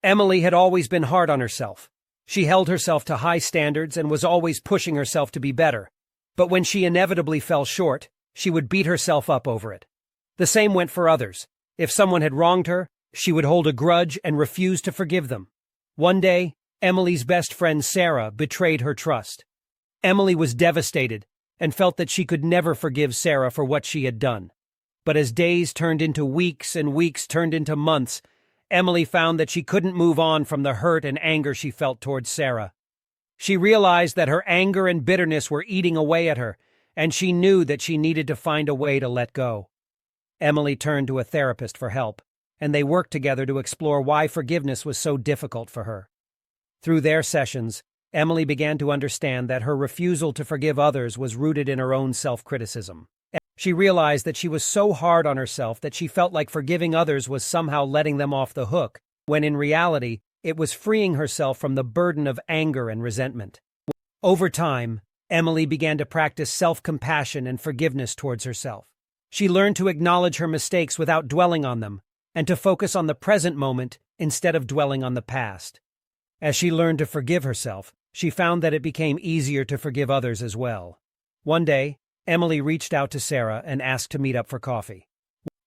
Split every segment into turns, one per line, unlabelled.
Emily had always been hard on herself. She held herself to high standards and was always pushing herself to be better. But when she inevitably fell short, she would beat herself up over it. The same went for others. If someone had wronged her, she would hold a grudge and refuse to forgive them. One day, Emily's best friend Sarah betrayed her trust. Emily was devastated and felt that she could never forgive Sarah for what she had done. But as days turned into weeks and weeks turned into months, Emily found that she couldn't move on from the hurt and anger she felt towards Sarah. She realized that her anger and bitterness were eating away at her, and she knew that she needed to find a way to let go. Emily turned to a therapist for help, and they worked together to explore why forgiveness was so difficult for her. Through their sessions, Emily began to understand that her refusal to forgive others was rooted in her own self-criticism. She realized that she was so hard on herself that she felt like forgiving others was somehow letting them off the hook, when in reality, it was freeing herself from the burden of anger and resentment. Over time, Emily began to practice self-compassion and forgiveness towards herself. She learned to acknowledge her mistakes without dwelling on them, and to focus on the present moment instead of dwelling on the past. As she learned to forgive herself, she found that it became easier to forgive others as well. One day, Emily reached out to Sarah and asked to meet up for coffee.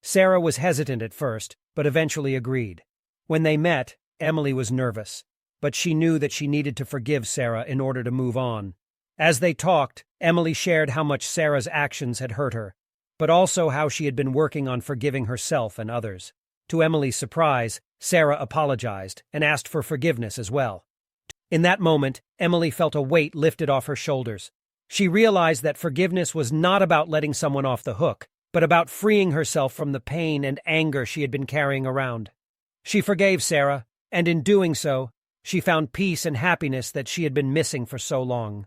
Sarah was hesitant at first, but eventually agreed. When they met, Emily was nervous, but she knew that she needed to forgive Sarah in order to move on. As they talked, Emily shared how much Sarah's actions had hurt her, but also how she had been working on forgiving herself and others. To Emily's surprise, Sarah apologized and asked for forgiveness as well. In that moment, Emily felt a weight lifted off her shoulders. She realized that forgiveness was not about letting someone off the hook, but about freeing herself from the pain and anger she had been carrying around. She forgave Sarah, and in doing so, she found peace and happiness that she had been missing for so long.